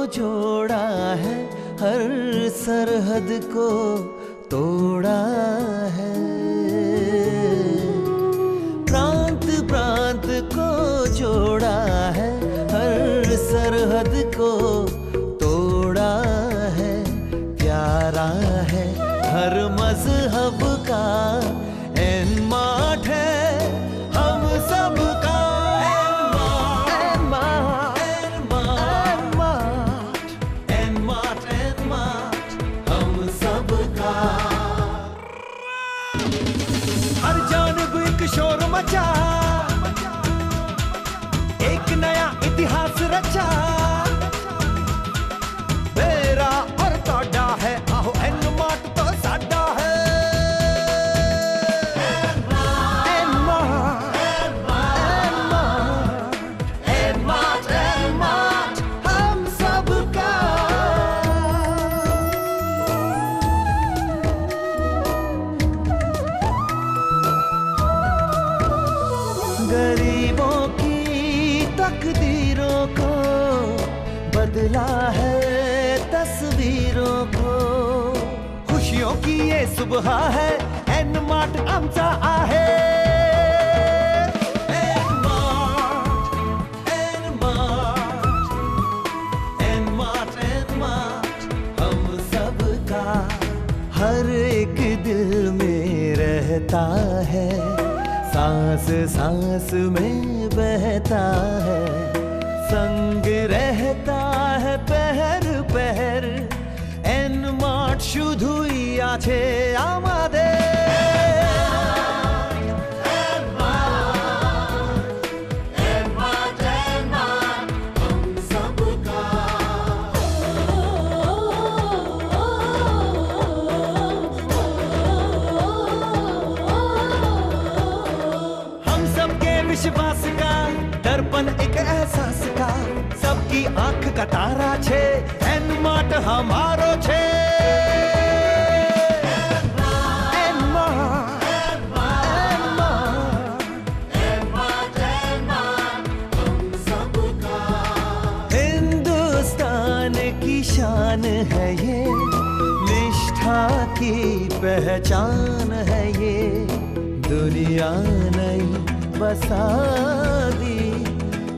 जोड़ा है, हर सरहद को तोड़ा है। प्रांत प्रांत को जोड़ा है, हर सरहद को तोड़ा है। प्यारा है हर मजहब का एनमार्ट है हम सबका। हम सबका। हर जानब एक शोर मचा, एक नया इतिहास रचा। मेरा और तोड़ा है, आहो एनमार्ट तो साडा है। एनमार्ट हम सबका। गरीबों की तकदीरों को बदला है तस्वीरों को। खुशियों की ये सुबह है, एनमार्ट आमचा आहे। एनमार्ट हम सबका। हर एक दिल में रहता है, सांस सांस में बहता है। संग रहता है पहर पहर, एनमार्ट शुद्ध आछे आमादे। विश्वास का दर्पण एक एहसास का, सबकी आंख का तारा छे, एनमार्ट हमारो छे। हिंदुस्तान की शान है ये, निष्ठा की पहचान है ये। दुनिया नई बसा दी,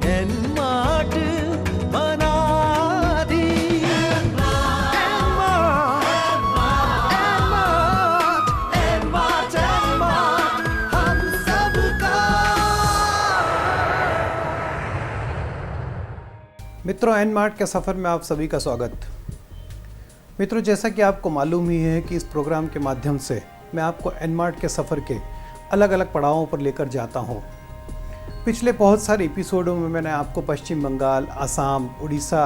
एनमार्ट बना दी। एनमार्ट हम सबका। मित्रों, एनमार्ट के सफ़र में आप सभी का स्वागत। मित्रों, जैसा कि आपको मालूम ही है कि इस प्रोग्राम के माध्यम से मैं आपको एनमार्ट के सफ़र के अलग अलग पड़ावों पर लेकर जाता हूँ। पिछले बहुत सारे एपिसोडों में मैंने आपको पश्चिम बंगाल, असम, उड़ीसा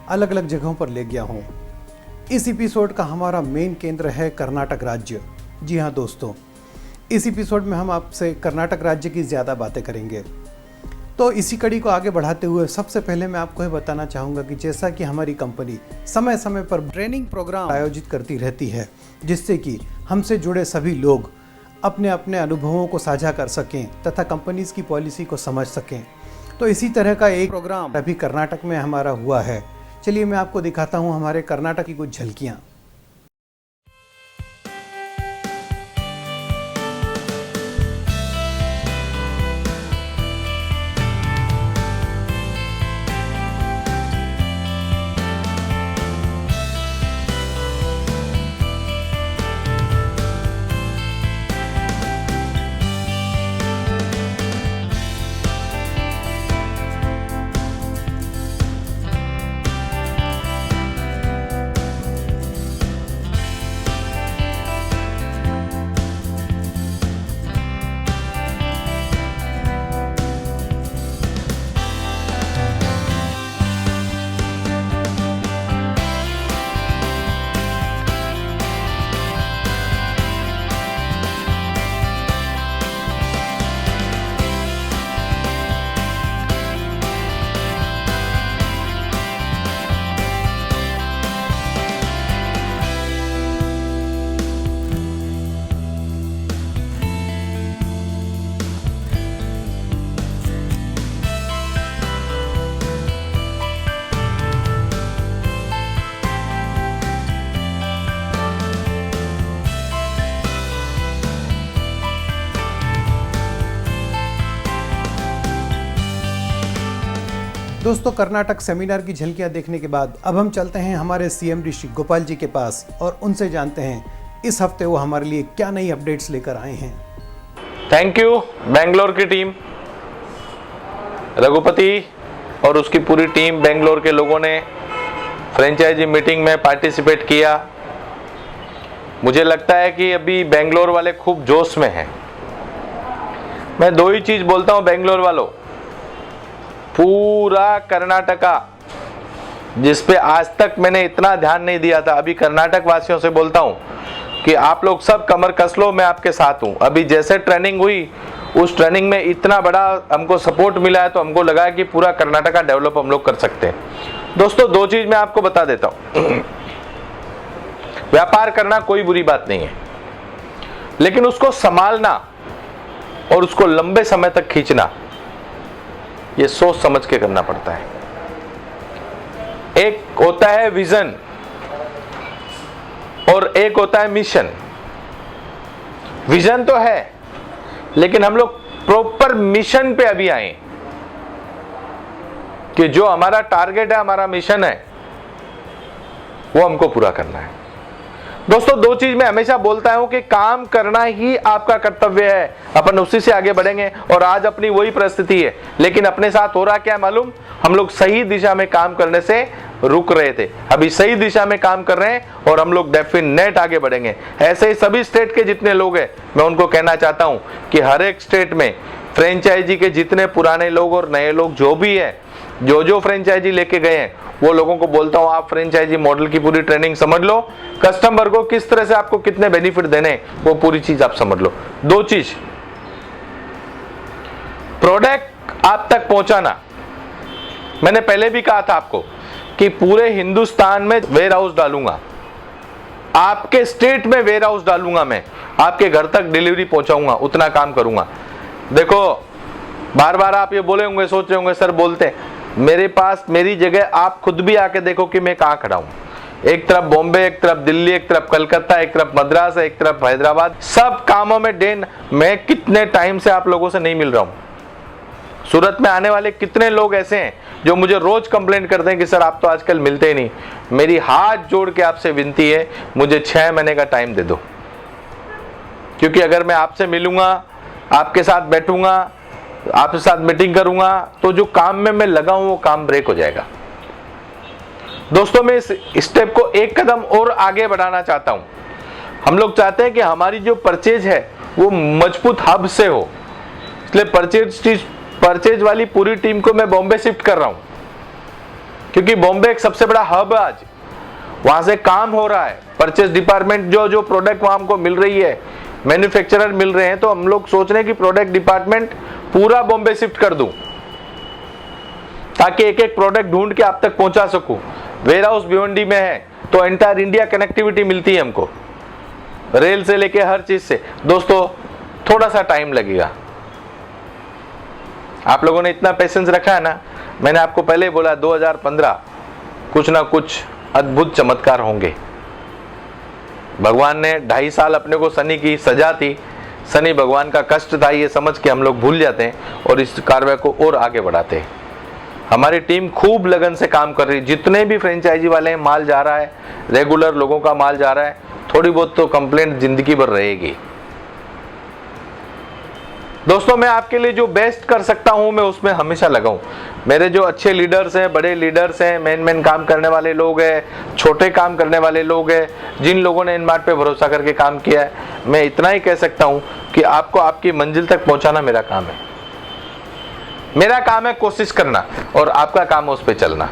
अलग अलग जगहों पर ले गया हूँ। इस एपिसोड का हमारा मेन केंद्र है कर्नाटक राज्य। जी हाँ दोस्तों, इस एपिसोड में हम आपसे कर्नाटक राज्य की ज़्यादा बातें करेंगे। तो इसी कड़ी को आगे बढ़ाते हुए सबसे पहले मैं आपको ये बताना चाहूँगा कि जैसा कि हमारी कंपनी समय समय पर ट्रेनिंग प्रोग्राम आयोजित करती रहती है, जिससे कि हमसे जुड़े सभी लोग अपने अपने अनुभवों को साझा कर सकें तथा कंपनीज़ की पॉलिसी को समझ सकें। तो इसी तरह का एक प्रोग्राम अभी कर्नाटक में हमारा हुआ है। चलिए मैं आपको दिखाता हूँ हमारे कर्नाटक की कुछ झलकियाँ। दोस्तों, कर्नाटक सेमिनार की झलकियां देखने के बाद अब हम चलते हैं हमारे सीएमडी श्री गोपाल जी के पास और उनसे जानते हैं इस हफ्ते वो हमारे लिए क्या नई अपडेट्स लेकर आए हैं। थैंक यू बेंगलोर की टीम, रघुपति और उसकी पूरी टीम, बेंगलोर के लोगों ने फ्रेंचाइजी मीटिंग में पार्टिसिपेट किया। मुझे लगता है कि अभी बेंगलोर वाले खूब जोश में हैं। मैं दो ही चीज बोलता हूं बेंगलोर वालों, पूरा कर्नाटका जिस पे आज तक मैंने इतना ध्यान नहीं दिया था, अभी कर्नाटक वासियों से बोलता हूं कि आप लोग सब कमर कस लो, मैं आपके साथ हूं। अभी जैसे ट्रेनिंग हुई उस ट्रेनिंग में इतना बड़ा हमको सपोर्ट मिला है तो हमको लगा है कि पूरा कर्नाटका डेवलप हम लोग कर सकते हैं। दोस्तों, दो चीज मैं आपको बता देता हूं। व्यापार करना कोई बुरी बात नहीं है, लेकिन उसको संभालना और उसको लंबे समय तक खींचना, ये सोच समझ के करना पड़ता है। एक होता है विजन और एक होता है मिशन। विजन तो है, लेकिन हम लोग प्रॉपर मिशन पे अभी आए कि जो हमारा टारगेट है, हमारा मिशन है, वो हमको पूरा करना है। दोस्तों, दो चीज मैं हमेशा बोलता हूं कि काम करना ही आपका कर्तव्य है, अपन उसी से आगे बढ़ेंगे। और आज अपनी वही परिस्थिति है, लेकिन अपने साथ हो रहा क्या है मालूम? हम लोग सही दिशा में काम करने से रुक रहे थे, अभी सही दिशा में काम कर रहे हैं और हम लोग डेफिनेट आगे बढ़ेंगे। ऐसे ही सभी स्टेट के जितने लोग हैं, मैं उनको कहना चाहता हूं कि हर एक स्टेट में फ्रेंचाइजी के जितने पुराने लोग और नए लोग जो भी है, जो फ्रेंचाइजी लेके गए हैं, वो लोगों को बोलता हूं आप फ्रेंचाइजी मॉडल की पूरी ट्रेनिंग समझ लो। कस्टमर को किस तरह से आपको कितने बेनिफिट देने, वो पूरी चीज आप समझ लो। दो चीज, प्रोडक्ट आप तक पहुंचाना। मैंने पहले भी कहा था आपको कि पूरे हिंदुस्तान में वेयर हाउस डालूंगा, आपके स्टेट में वेयर हाउस डालूंगा, मैं आपके घर तक डिलीवरी पहुंचाऊंगा, उतना काम करूंगा। देखो, बार बार आप ये बोले होंगे, सोच रहे होंगे सर बोलते हैं, मेरे पास मेरी जगह आप खुद भी आके देखो कि मैं कहां खड़ा हूं। एक तरफ बॉम्बे, एक तरफ दिल्ली, एक तरफ कलकत्ता, एक तरफ मद्रास, एक तरफ हैदराबाद, सब कामों में मैं कितने टाइम से आप लोगों से नहीं मिल रहा हूं। सूरत में आने वाले कितने लोग ऐसे हैं जो मुझे रोज कंप्लेंट करते हैं कि सर आप तो आजकल मिलते ही नहीं। मेरी हाथ जोड़ के आपसे विनती है, मुझे 6 महीने का टाइम दे दो, क्योंकि अगर मैं आपसे मिलूंगा, आपके साथ बैठूंगा, आपके साथ मीटिंग करूंगा, तो जो काम में मैं लगा हूं वो काम ब्रेक हो जाएगा। दोस्तों, मैं इस स्टेप को एक कदम और आगे बढ़ाना चाहता हूं। हम लोग चाहते हैं कि हमारी जो परचेज है वो मजबूत हब से हो, इसलिए परचेज वाली पूरी टीम को मैं बॉम्बे शिफ्ट कर रहा हूं, क्योंकि बॉम्बे एक सबसे बड़ा हब है। आज वहां से काम हो रहा है, परचेज डिपार्टमेंट जो प्रोडक्ट वहां हमको मिल रही है, मैन्युफैक्चरर मिल रहे हैं, तो हम लोग सोच रहे हैं कि प्रोडक्ट डिपार्टमेंट पूरा बॉम्बे शिफ्ट कर दूं, ताकि एक एक प्रोडक्ट ढूंढ के आप तक पहुंचा सकूं। वेयर हाउस भिवंडी में है तो एंटायर इंडिया कनेक्टिविटी मिलती है हमको, रेल से लेके हर चीज से। दोस्तों, थोड़ा सा टाइम लगेगा, आप लोगों ने इतना पेशेंस रखा है ना। मैंने आपको पहले ही बोला 2015 कुछ ना कुछ अद्भुत चमत्कार होंगे। भगवान ने 2.5 साल अपने को शनि की सजा थी, शनि भगवान का कष्ट था, ये समझ के हम लोग भूल जाते हैं और इस कार्य को और आगे बढ़ाते हैं। हमारी टीम खूब लगन से काम कर रही है, जितने भी फ्रेंचाइजी वाले हैं, माल जा रहा है, रेगुलर लोगों का माल जा रहा है। थोड़ी बहुत तो कंप्लेंट जिंदगी भर रहेगी। दोस्तों, मैं आपके लिए जो बेस्ट कर सकता हूं मैं उसमें हमेशा लगा हूं। मेरे जो अच्छे लीडर्स हैं, बड़े लीडर्स हैं, मेन काम करने वाले लोग हैं, छोटे काम करने वाले लोग हैं, जिन लोगों ने इनमार्ट पे भरोसा करके काम किया है, मैं इतना ही कह सकता हूं कि आपको आपकी मंजिल तक पहुंचाना मेरा काम है। मेरा काम है कोशिश करना और आपका काम है उस पर चलना।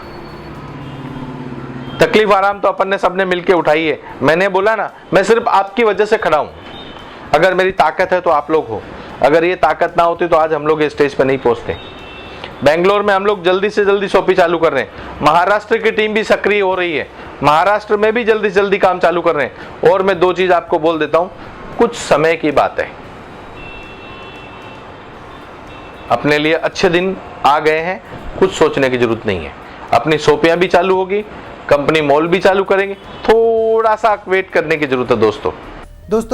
तकलीफ आराम तो अपन ने सबने मिलकर उठाई है। मैंने बोला ना, मैं सिर्फ आपकी वजह से खड़ा हूं। अगर मेरी ताकत है तो आप लोग हो, अगर ये ताकत ना होती तो आज हम लोग इस स्टेज पे नहीं पहुंचते। बेंगलोर में हम लोग जल्दी से जल्दी शॉपी चालू कर रहे हैं। महाराष्ट्र की टीम भी सक्रिय हो रही है, महाराष्ट्र में भी जल्दी से जल्दी काम चालू कर रहे हैं। और मैं दो चीज आपको बोल देता हूं, कुछ समय की बात है, अपने लिए अच्छे दिन आ गए हैं, कुछ सोचने की जरूरत नहीं है। अपनी शॉपियां भी चालू होगी, कंपनी मॉल भी चालू करेंगे, थोड़ा सा वेट करने की जरूरत है दोस्तों।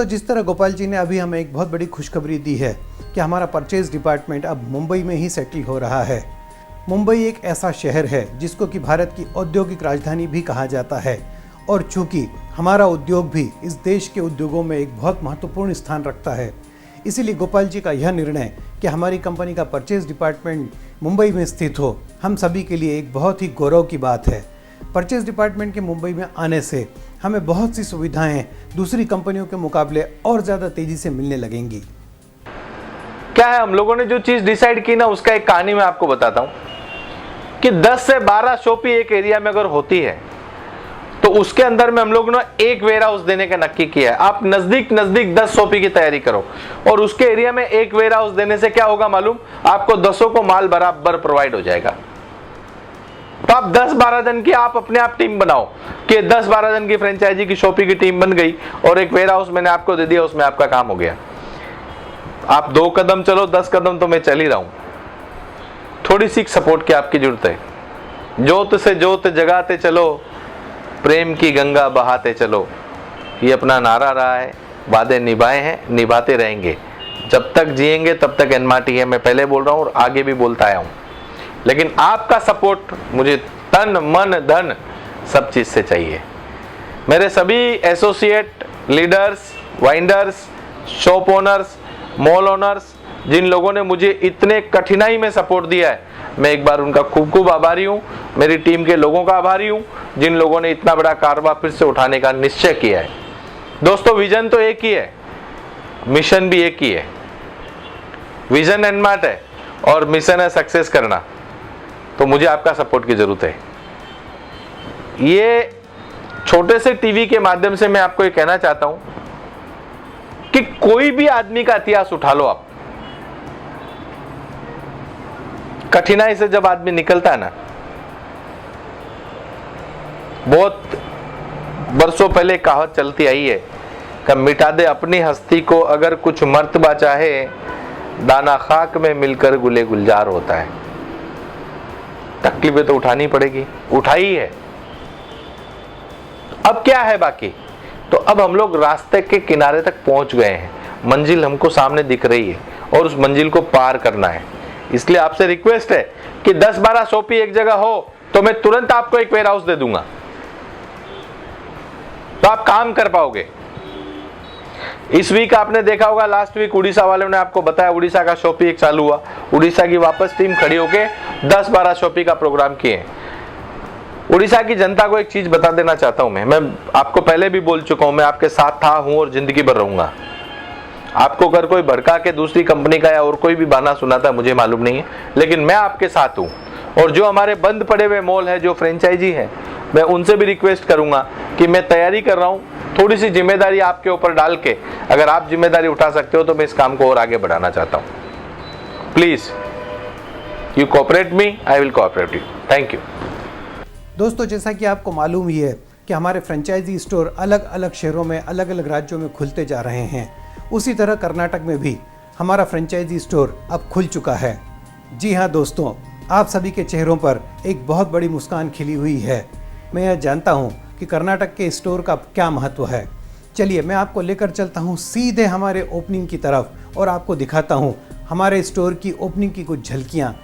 जिस तरह गोपाल जी ने अभी हमें एक बहुत बड़ी खुशखबरी दी है कि हमारा परचेज डिपार्टमेंट अब मुंबई में ही सेटल हो रहा है, मुंबई एक ऐसा शहर है जिसको कि भारत की औद्योगिक राजधानी भी कहा जाता है और चूंकि हमारा उद्योग भी इस देश के उद्योगों में एक बहुत महत्वपूर्ण स्थान रखता है, इसीलिए गोपाल जी का यह निर्णय कि हमारी कंपनी का परचेज डिपार्टमेंट मुंबई में स्थित हो, हम सभी के लिए एक बहुत ही गौरव की बात है। परचेज डिपार्टमेंट के मुंबई में आने से हमें बहुत सी सुविधाएं दूसरी कंपनियों के मुकाबले और ज़्यादा तेज़ी से मिलने लगेंगी। क्या है, हम लोगों ने जो चीज़ डिसाइड की ना, उसका एक कहानी मैं आपको बताता हूँ कि 10 से 12 शॉपी एक एरिया में अगर होती है तो उसके अंदर में हम लोग ने एक वेयर हाउस देने का नक्की किया है। आप नजदीक 10 शॉपी की तैयारी करो और उसके एरिया में एक वेयर हाउस देने से क्या होगा मालूम, आपको 10 को माल बराबर प्रोवाइड हो जाएगा। तो आप 10-12 जन की आप अपने आप टीम बनाओ कि 10-12 जन की फ्रेंचाइजी की शॉपी की टीम बन गई और एक वेयर हाउस मैंने आपको दे दिया, उसमें आपका काम हो गया। आप 2 कदम चलो, 10 कदम तो मैं चल ही रहा हूं। थोड़ी सी सपोर्ट की आपकी जरूरत है। जोत से जोत जगाते चलो, प्रेम की गंगा बहाते चलो, ये अपना नारा रहा है। वादे निभाए हैं, निभाते रहेंगे। जब तक जिएंगे तब तक एनमाटी है। मैं पहले बोल रहा हूँ और आगे भी बोलता आया हूँ, लेकिन आपका सपोर्ट मुझे तन मन धन सब चीज से चाहिए। मेरे सभी एसोसिएट, लीडर्स, वाइंडर्स, शॉप ओनर्स, मॉल ओनर्स, जिन लोगों ने मुझे इतने कठिनाई में सपोर्ट दिया है, मैं एक बार उनका खूब खूब आभारी हूँ। मेरी टीम के लोगों का आभारी हूँ जिन लोगों ने इतना बड़ा कारोबार फिर से उठाने का निश्चय किया है। दोस्तों, विजन तो एक ही है, मिशन भी एक ही है। विजन एनमार्ट है और मिशन है सक्सेस करना। तो मुझे आपका सपोर्ट की जरूरत है। ये छोटे से टीवी के माध्यम से मैं आपको ये कहना चाहता हूं कि कोई भी आदमी का इतिहास उठा लो आप, कठिनाई से जब आदमी निकलता है ना, बहुत बरसों पहले कहावत चलती आई है कि मिटा दे अपनी हस्ती को अगर कुछ मर्तबा चाहे, दाना खाक में मिलकर गुले गुलजार होता है। तकलीफें तो उठानी पड़ेगी, उठाई है। अब क्या है बाकी, तो अब हम लोग रास्ते के किनारे तक पहुंच गए हैं। मंजिल हमको सामने दिख रही है और उस मंजिल को पार करना है। इसलिए आपसे रिक्वेस्ट है कि 10-12 शॉपी एक जगह हो तो मैं तुरंत आपको एक वेयर हाउस दे दूंगा, तो आप काम कर पाओगे। इस वीक आपने देखा होगा, लास्ट वीक उड़ीसा वालों ने आपको बताया, उड़ीसा का शॉपी एक चालू हुआ। उड़ीसा की वापस टीम खड़ी होके 10-12 शॉपी का प्रोग्राम किए। उड़ीसा की जनता को एक चीज बता देना चाहता हूं मैं आपको पहले भी बोल चुका हूं, मैं आपके साथ था, हूं और जिंदगी भर रहूंगा। आपको अगर कोई भड़का के दूसरी कंपनी का या और कोई भी बहाना सुनाता है, मुझे मालूम नहीं है, लेकिन मैं आपके साथ हूं। और जो हमारे बंद पड़े हुए मॉल है, जो फ्रेंचाइजी है, मैं उनसे भी रिक्वेस्ट करूंगा कि मैं तैयारी कर रहा हूं, थोड़ी सी जिम्मेदारी आपके ऊपर डाल के, अगर आप जिम्मेदारी उठा सकते हो तो मैं इस काम को और आगे बढ़ाना चाहता हूं। Please you cooperate me, I will cooperate you. Thank you. दोस्तों, जैसा कि आपको मालूम ही है कि हमारे फ्रेंचाइजी स्टोर अलग अलग शहरों में, अलग अलग राज्यों में खुलते जा रहे हैं। उसी तरह कर्नाटक में भी हमारा फ्रेंचाइजी स्टोर अब खुल चुका है। जी हाँ दोस्तों, आप सभी के चेहरों पर एक बहुत बड़ी मुस्कान खिली हुई है। मैं यह जानता हूँ कि कर्नाटक के स्टोर का क्या महत्व है। चलिए, मैं आपको लेकर चलता हूँ सीधे हमारे ओपनिंग की तरफ और आपको दिखाता हूँ हमारे स्टोर की ओपनिंग की कुछ झलकियाँ।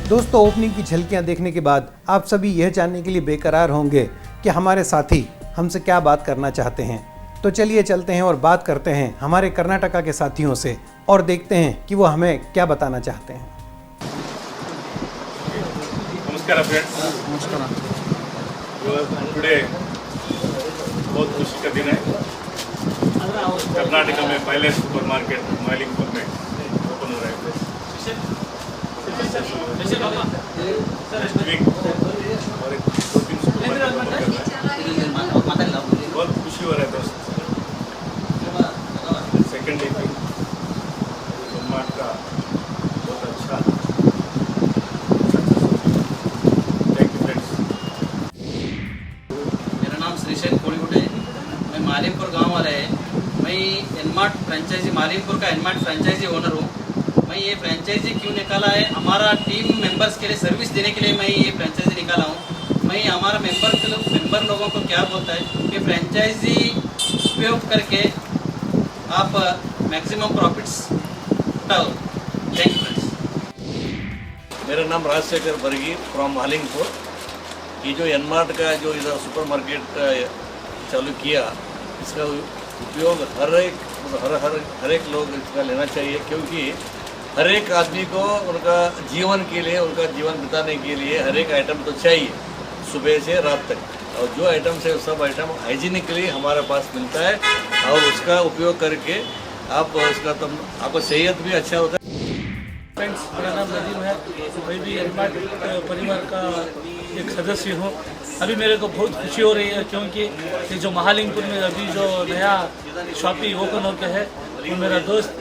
दोस्तों, ओपनिंग की झलकियां देखने के बाद आप सभी यह जानने के लिए बेकरार होंगे कि हमारे साथी हमसे क्या बात करना चाहते हैं। तो चलिए चलते हैं और बात करते हैं हमारे कर्नाटका के साथियों से और देखते हैं कि वो हमें क्या बताना चाहते हैं। नमस्कार फ्रेंड्स। नमस्कार। टुडे बहुत खुशी का दिन है। कर्नाटक में पहले सुपर मार्केट मालिंगपुर में ओपन हो रहा है। और एक 2-3 सुपर मार्केट बहुत खुशी हो रहा है दोस्त। सेकेंड डे का बहुत अच्छा। Thank you friends. मेरा नाम श्रीशैल कोड़ीगुटे है। मैं मालिमपुर गांव वाला है। मैं एनमार्ट फ्रेंचाइजी मालिमपुर का एनमार्ट फ्रेंचाइजी ओनर हूँ। मैं ये फ्रेंचाइजी क्यों निकाला है, हमारा टीम मेंबर्स के लिए सर्विस देने के लिए मैं ये फ्रेंचाइजी निकाला हूँ। मैं हमारा मेंबर लोगों को क्या बोलता है कि फ्रेंचाइजी उपयोग करके आप मैक्सिमम प्रॉफिट्स उठाओ। Thank you friends. मेरा नाम राजशेखर बर्गी फ्रॉम मालिंगपुर। ये जो एनमार्ट का जो इधर सुपर मार्केट चालू किया, इसका उपयोग हर एक लोग इसका लेना चाहिए, क्योंकि हर एक आदमी को उनका जीवन के लिए, उनका जीवन बिताने के लिए हर एक आइटम तो चाहिए सुबह से रात तक। और जो आइटम है सब आइटम हाइजीनिकली हमारे पास मिलता है और उसका उपयोग करके आप इसका आपको सेहत भी अच्छा होता है। फ्रेंड्स, मेरा नाम नदीम है। मैं भी एनमार्ट परिवार का एक सदस्य हूँ। अभी मेरे को बहुत खुशी हो रही है, क्योंकि ये जो महालिंगपुर में अभी जो नया शॉपी ओपन होके है, वो मेरा दोस्त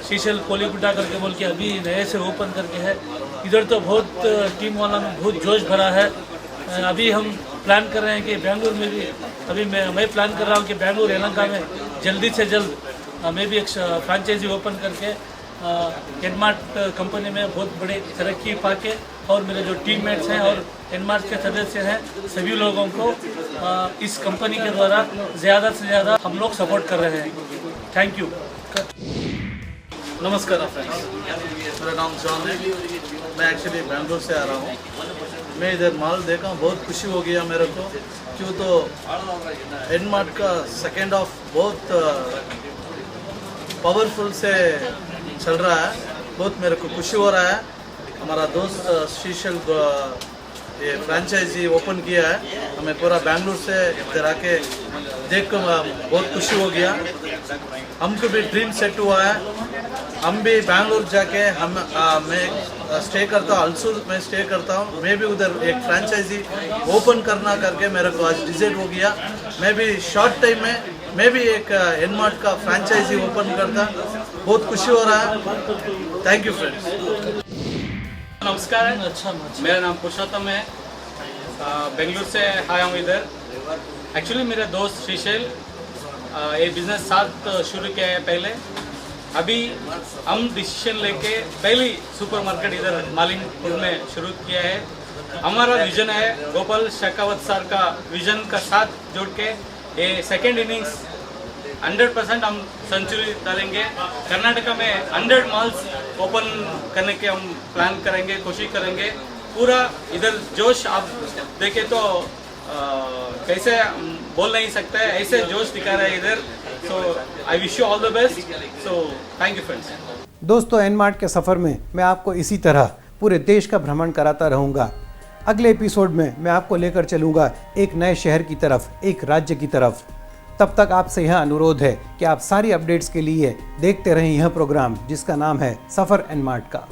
शीशल कोलीगुड्डा करके बोल के अभी नए से ओपन करके है। इधर तो बहुत टीम वाला में बहुत जोश भरा है। अभी हम प्लान कर रहे हैं कि बेंगलुरु में भी अभी मैं प्लान कर रहा हूँ कि बेंगलुरु यलहंका में जल्दी से जल्द मैं भी एक फ्रेंचाइजी ओपन करके एनमार्ट कंपनी में बहुत बड़े तरक्की पाके, और मेरे जो टीममेट्स हैं और एनमार्ट के सदस्य हैं सभी लोगों को इस कंपनी के द्वारा ज़्यादा से ज़्यादा हम लोग सपोर्ट कर रहे हैं। Thank you. नमस्कार फ्रेंड्स, मेरा नाम जॉन है। मैं एक्चुअली बेंगलुरु से आ रहा हूँ। मैं इधर माल देखा, बहुत खुशी हो गया मेरे को, क्यों तो एनमार्ट का सेकेंड ऑफ बहुत पावरफुल से चल रहा है। बहुत मेरे को खुशी हो रहा है। हमारा दोस्त शीशल ये फ्रेंचाइजी ओपन किया है। हमें पूरा बेंगलुरु से इधर आके देख कर बहुत खुशी हो गया। हमको भी ड्रीम सेट हुआ है। हम भी बेंगलुरु जाके मैं स्टे करता हूँ, अलसूर में स्टे करता हूँ। मैं भी उधर एक फ्रेंचाइजी ओपन करना करके मेरे को आज डिसाइड हो गया। मैं भी शॉर्ट टाइम में मैं भी एक एनमार्ट का फ्रेंचाइजी ओपन करता। बहुत खुशी हो रहा है। Thank you friends. नमस्कार। अच्छा, मेरा नाम पुरुषोत्तम है। बेंगलुरु से आया हूँ इधर। एक्चुअली मेरे दोस्त श्रीशैल ये बिज़नेस साथ शुरू किया है पहले। अभी हम डिसीजन लेके पहली सुपर मार्केट इधर मालिंगपुर में शुरू किया है। हमारा विजन है गोपाल शेखावत सर का विजन का साथ जोड़ के ये सेकेंड इनिंग्स 100% हम सेंचुरी डालेंगे। कर्नाटका में 100 मॉल्स ओपन करने के हम प्लान करेंगे, कोशिश करेंगे। पूरा इधर जोश आप देखें तो कैसे बोल नहीं सकते, ऐसे जोश दिखा रहे हैं इधर। So I wish you all the best. So thank you friends. दोस्तों, एनमार्ट के सफ़र में मैं आपको इसी तरह पूरे देश का भ्रमण कराता रहूँगा। अगले एपिसोड में मैं आपको लेकर चलूँगा एक नए शहर की तरफ, एक राज्य की तरफ। तब तक आपसे यह अनुरोध है कि आप सारी अपडेट्स के लिए देखते रहें यह प्रोग्राम जिसका नाम है सफ़र एनमार्ट का।